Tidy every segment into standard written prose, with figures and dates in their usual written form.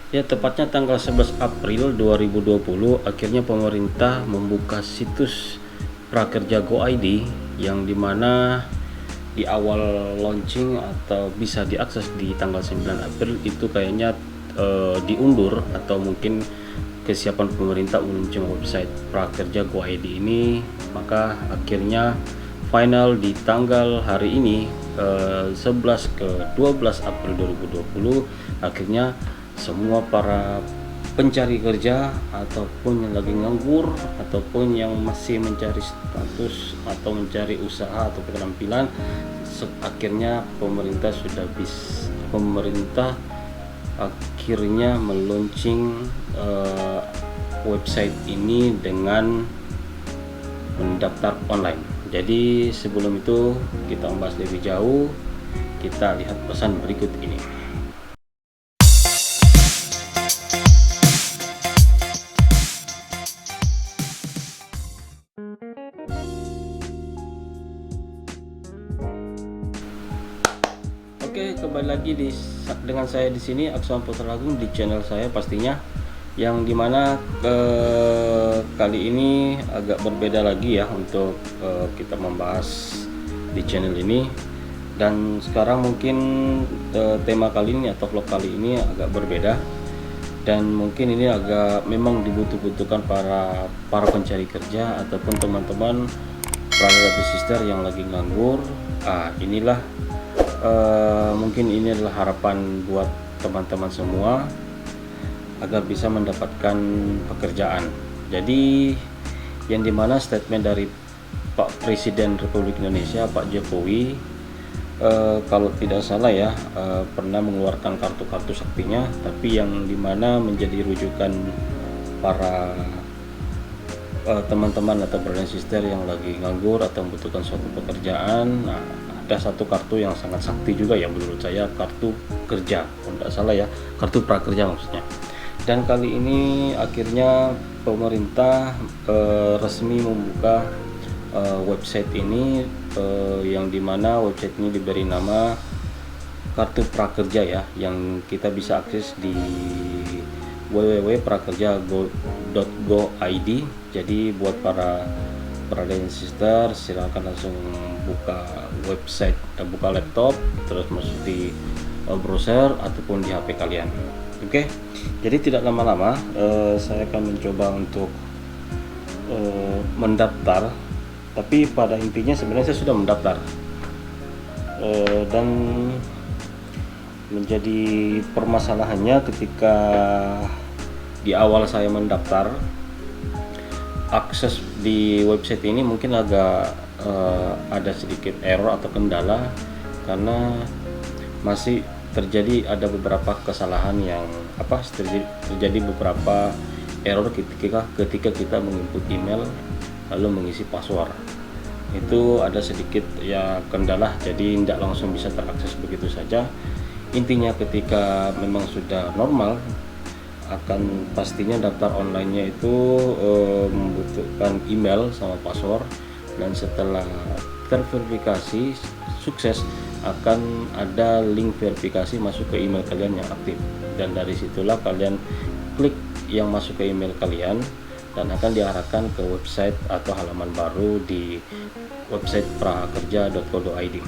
Ya, tepatnya tanggal 11 April 2020 akhirnya pemerintah membuka situs Prakerja Go ID yang dimana di awal launching atau bisa diakses di tanggal 9 April itu kayaknya diundur, atau mungkin kesiapan pemerintah meluncurkan website Prakerja Go ID ini, maka akhirnya final di tanggal hari ini 11 ke 12 April 2020 akhirnya semua para pencari kerja ataupun yang lagi nganggur ataupun yang masih mencari status atau mencari usaha atau keterampilan, akhirnya pemerintah akhirnya meluncing website ini dengan mendaftar online. Jadi sebelum itu kita membahas lebih jauh, kita lihat pesan berikut ini. Oke, kembali lagi dengan saya di sini Akson Putra Agung di channel saya pastinya, yang dimana kali ini agak berbeda lagi ya untuk kita membahas di channel ini. Dan sekarang mungkin tema kali ini atau vlog kali ini agak berbeda, dan mungkin ini agak memang dibutuhkan para pencari kerja ataupun teman-teman brother sister yang lagi nganggur. Inilah mungkin ini adalah harapan buat teman-teman semua agar bisa mendapatkan pekerjaan. Jadi yang dimana statement dari Pak Presiden Republik Indonesia Pak Jokowi, kalau tidak salah ya, pernah mengeluarkan kartu-kartu saktinya, tapi yang dimana menjadi rujukan para teman-teman atau brother sister yang lagi nganggur atau membutuhkan suatu pekerjaan. Ada satu kartu yang sangat sakti juga ya menurut saya, kartu kerja, kalau tidak salah ya, kartu prakerja maksudnya. Dan kali ini akhirnya pemerintah resmi membuka website ini, yang dimana website ini diberi nama kartu prakerja ya, yang kita bisa akses di www.prakerja.go.id. Jadi buat para brother and sister silahkan langsung buka website, buka laptop, terus masuk di browser ataupun di HP kalian. Oke, jadi tidak lama-lama saya akan mencoba untuk mendaftar, tapi pada intinya sebenarnya saya sudah mendaftar, dan menjadi permasalahannya ketika di awal saya mendaftar, akses di website ini mungkin agak ada sedikit error atau kendala, karena masih ada beberapa kesalahan yang terjadi beberapa error ketika kita menginput email lalu mengisi password. Itu ada sedikit ya kendala, jadi tidak langsung bisa terakses begitu saja. Intinya ketika memang sudah normal, akan pastinya daftar online-nya itu membutuhkan email sama password, dan setelah terverifikasi sukses akan ada link verifikasi masuk ke email kalian yang aktif, dan dari situlah kalian klik yang masuk ke email kalian dan akan diarahkan ke website atau halaman baru di website prakerja.go.id.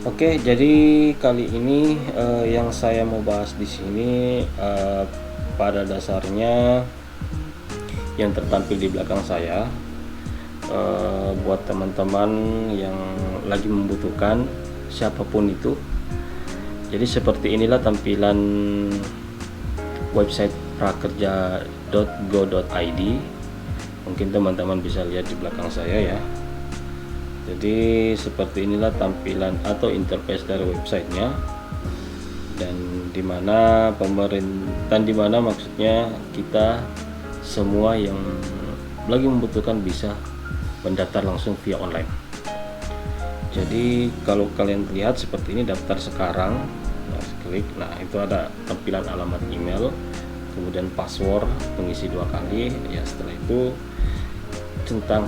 Oke, jadi kali ini yang saya mau bahas di sini pada dasarnya yang tertampil di belakang saya, buat teman-teman yang lagi membutuhkan siapapun itu. Jadi seperti inilah tampilan website prakerja.go.id. Mungkin teman-teman bisa lihat di belakang saya ya. Jadi seperti inilah tampilan atau interface dari websitenya, dan dimana maksudnya kita semua yang lagi membutuhkan bisa mendaftar langsung via online. Jadi kalau kalian lihat seperti ini, daftar sekarang, klik, nah itu ada tampilan alamat email, kemudian password mengisi 2 kali ya. Setelah itu tentang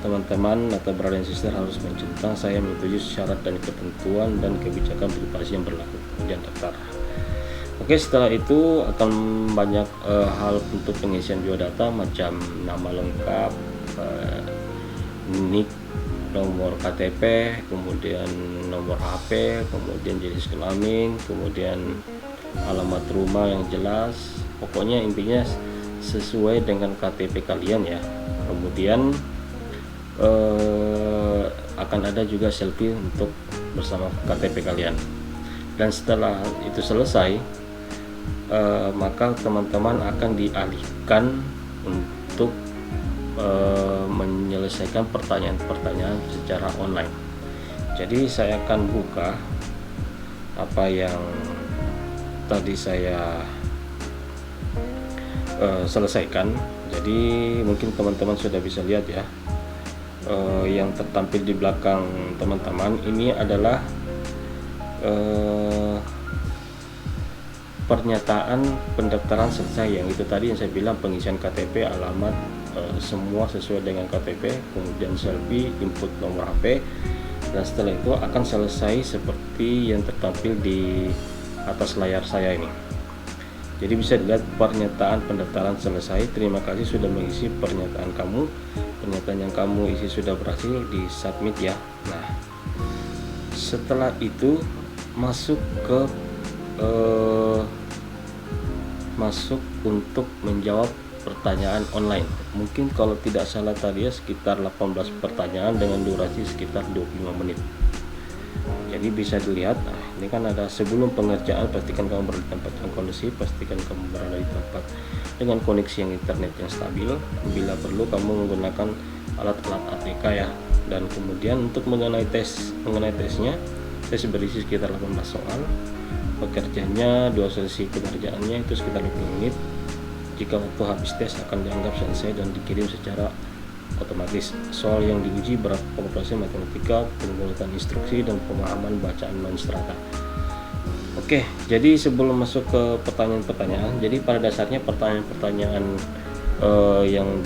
teman-teman atau brother and sister harus mencentang saya menyetujui syarat dan ketentuan dan kebijakan privasi yang berlaku, kemudian daftar. Oke, setelah itu akan banyak hal untuk pengisian biodata macam nama lengkap, nik, nomor KTP, kemudian nomor HP, kemudian jenis kelamin, kemudian alamat rumah yang jelas. Pokoknya intinya sesuai dengan KTP kalian ya. Kemudian akan ada juga selfie untuk bersama KTP kalian. Dan setelah itu selesai, maka teman-teman akan dialihkan untuk menyelesaikan pertanyaan-pertanyaan secara online. Jadi saya akan buka apa yang tadi saya selesaikan. Jadi mungkin teman-teman sudah bisa lihat ya, yang tertampil di belakang teman-teman ini adalah pernyataan pendaftaran selesai, yang itu tadi yang saya bilang pengisian KTP, alamat, semua sesuai dengan KTP, kemudian selfie, input nomor HP, dan setelah itu akan selesai seperti yang tertampil di atas layar saya ini. Jadi bisa dilihat pernyataan pendaftaran selesai, terima kasih sudah mengisi pernyataan kamu, pernyataan yang kamu isi sudah berhasil di submit ya. Nah, setelah itu masuk ke masuk untuk menjawab pertanyaan online. Mungkin kalau tidak salah tadi ya sekitar 18 pertanyaan dengan durasi sekitar 25 menit. Jadi bisa dilihat, nah ini kan ada sebelum pengerjaan pastikan kamu berada di tempat yang kondusif, pastikan kamu berada di tempat dengan koneksi yang internet yang stabil. Bila perlu kamu menggunakan alat-alat ATK ya. Dan kemudian untuk mengenai tesnya, tes berisi sekitar 18 soal. Pekerjaannya 2 sesi pengerjaannya itu sekitar 20 menit. Jika waktu habis tes akan dianggap selesai dan dikirim secara otomatis. Soal yang diuji berat pengoperasian matematika, pengurutan instruksi, dan pemahaman bacaan non-strata. Oke, jadi sebelum masuk ke pertanyaan-pertanyaan, jadi pada dasarnya pertanyaan-pertanyaan yang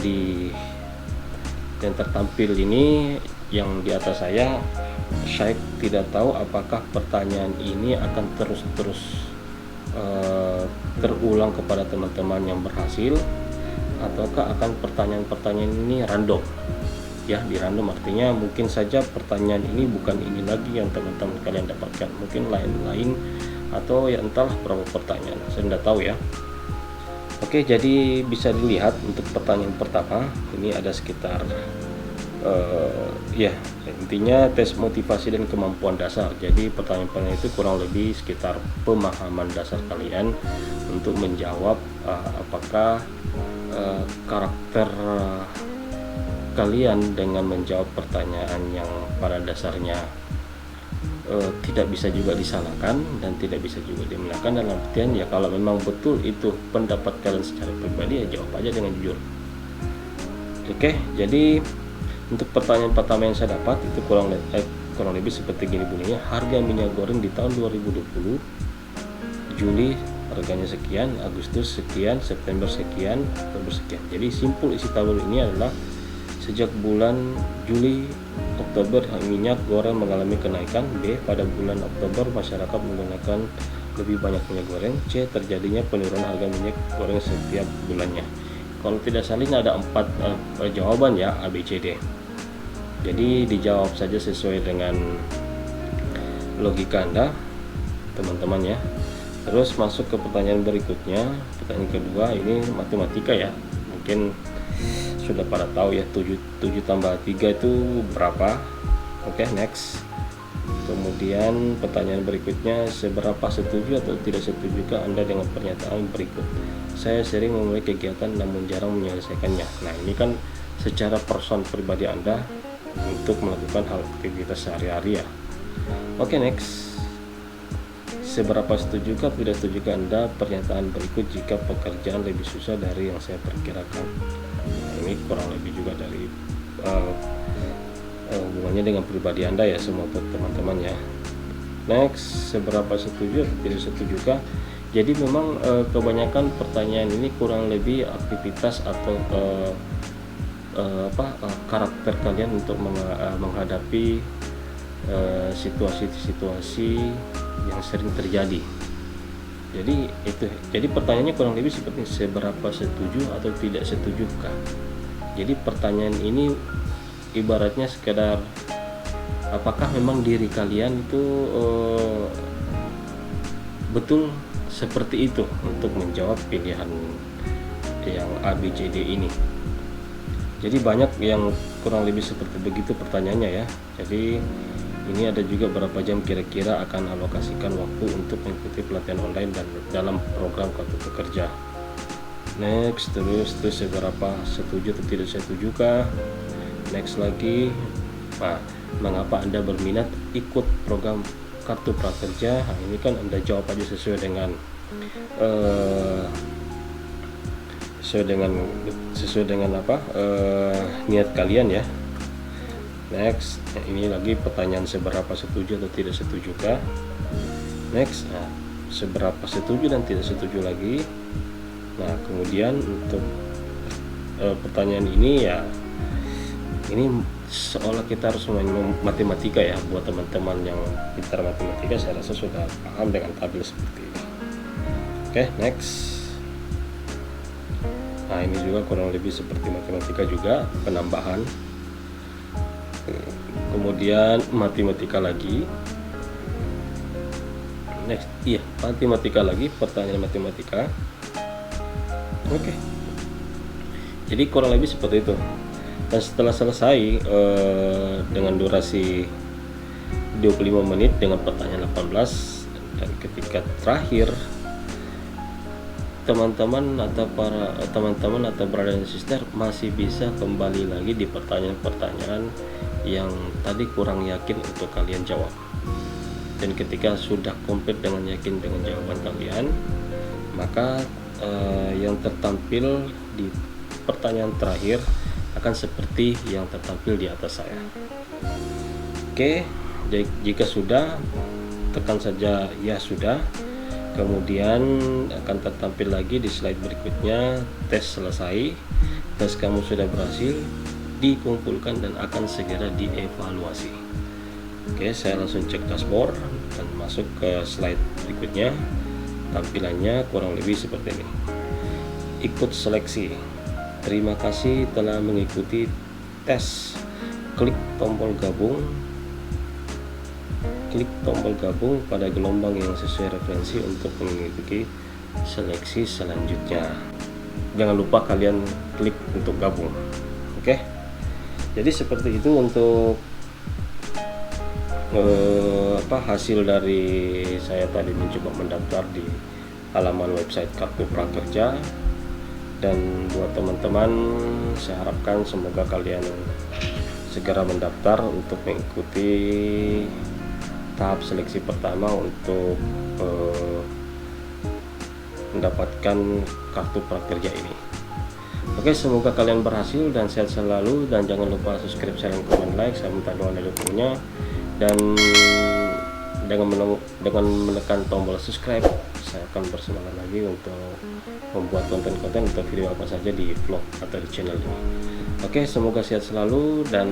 tertampil ini yang di atas saya tidak tahu apakah pertanyaan ini akan terus terulang kepada teman-teman yang berhasil, ataukah akan pertanyaan-pertanyaan ini random ya. Di random artinya mungkin saja pertanyaan ini bukan ini lagi yang teman-teman kalian dapatkan, mungkin lain-lain, atau ya entahlah berapa pertanyaan, saya tidak tahu ya. Oke, jadi bisa dilihat untuk pertanyaan pertama ini ada sekitar ya intinya tes motivasi dan kemampuan dasar. Jadi pertanyaan-pertanyaan itu kurang lebih sekitar pemahaman dasar kalian untuk menjawab apakah karakter kalian dengan menjawab pertanyaan yang pada dasarnya tidak bisa juga disalahkan dan tidak bisa juga dimenangkan, dalam artian ya kalau memang betul itu pendapat kalian secara pribadi ya jawab aja dengan jujur. Oke, jadi untuk pertanyaan pertama yang saya dapat itu kurang lebih seperti gini bunyinya. Harga minyak goreng di tahun 2020 Juli harganya sekian, Agustus sekian, September sekian, Oktober sekian. Jadi simpul isi tabel ini adalah sejak bulan Juli Oktober minyak goreng mengalami kenaikan. B, pada bulan Oktober masyarakat menggunakan lebih banyak minyak goreng. C, terjadinya penurunan harga minyak goreng setiap bulannya. Kalau tidak salah ini ada 4 jawaban ya, A, B, C, D. Jadi dijawab saja sesuai dengan logika Anda teman-teman ya. Terus masuk ke pertanyaan berikutnya. Pertanyaan kedua ini matematika ya, mungkin sudah pada tahu ya, 7 tambah 3 itu berapa. Oke, next. Kemudian pertanyaan berikutnya, seberapa setuju atau tidak setujukah Anda dengan pernyataan berikut? Saya sering memulai kegiatan namun jarang menyelesaikannya. Nah, ini kan secara person pribadi Anda untuk melakukan hal aktivitas sehari-hari ya. Oke, next. Seberapa setujukah tidak setujukah Anda pernyataan berikut jika pekerjaan lebih susah dari yang saya perkirakan? Nah, ini kurang lebih juga dari hubungannya dengan pribadi Anda ya, semua teman-teman ya. Next, seberapa setuju atau tidak setujukah? Jadi memang kebanyakan pertanyaan ini kurang lebih aktivitas atau karakter kalian untuk menghadapi situasi-situasi yang sering terjadi. Jadi itu, jadi pertanyaannya kurang lebih seperti seberapa setuju atau tidak setujukah. Jadi pertanyaan ini ibaratnya sekedar apakah memang diri kalian itu betul seperti itu untuk menjawab pilihan yang A, B, C, D ini. Jadi banyak yang kurang lebih seperti begitu pertanyaannya ya. Jadi ini ada juga berapa jam kira-kira akan alokasikan waktu untuk mengikuti pelatihan online dan dalam program Kartu Prakerja. Next, terus seberapa setuju atau tidak setuju kah? Next lagi, mengapa Anda berminat ikut program Kartu Prakerja? Nah, ini kan Anda jawab aja sesuai dengan niat kalian ya. Next, ini lagi pertanyaan seberapa setuju atau tidak setuju kah. Next, seberapa setuju dan tidak setuju lagi. Nah, kemudian untuk pertanyaan ini ya, ini seolah kita harus main matematika ya. Buat teman-teman yang pintar matematika, saya rasa sudah paham dengan tabel seperti ini. Oke, next. Nah, ini juga kurang lebih seperti matematika juga, penambahan. Kemudian matematika lagi. Next, iya, matematika lagi, pertanyaan matematika. Oke. Jadi kurang lebih seperti itu. Dan setelah selesai dengan durasi 25 menit dengan pertanyaan 18, dan ketika terakhir teman-teman atau brother dan sister masih bisa kembali lagi di pertanyaan-pertanyaan yang tadi kurang yakin untuk kalian jawab. Dan ketika sudah komplit dengan yakin dengan jawaban kalian, maka yang tertampil di pertanyaan terakhir akan seperti yang tertampil di atas saya. Oke, jika sudah, tekan saja ya sudah. Kemudian akan tertampil lagi di slide berikutnya, tes selesai, tes kamu sudah berhasil, dikumpulkan dan akan segera dievaluasi. Oke, saya langsung cek dashboard dan masuk ke slide berikutnya. Tampilannya kurang lebih seperti ini. Ikut seleksi. Terima kasih telah mengikuti tes. Klik tombol gabung. Klik tombol gabung pada gelombang yang sesuai referensi untuk mengikuti seleksi selanjutnya. Jangan lupa kalian klik untuk gabung. Oke. Jadi seperti itu untuk hasil dari saya tadi mencoba mendaftar di halaman website Kartu Prakerja. Dan buat teman-teman, saya harapkan semoga kalian segera mendaftar untuk mengikuti tahap seleksi pertama untuk mendapatkan Kartu Prakerja ini. Oke, semoga kalian berhasil dan sehat selalu, dan jangan lupa subscribe, share, dan komen, like. Saya minta doa dari dukungannya, dan dengan menekan tombol subscribe, saya akan bersemangat lagi untuk membuat konten-konten atau video apa saja di vlog atau di channel ini. Oke, semoga sehat selalu, dan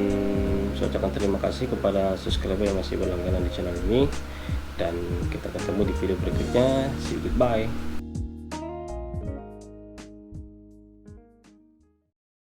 saya ucapkan terima kasih kepada subscriber yang masih berlangganan di channel ini, dan kita ketemu di video berikutnya. See you, goodbye.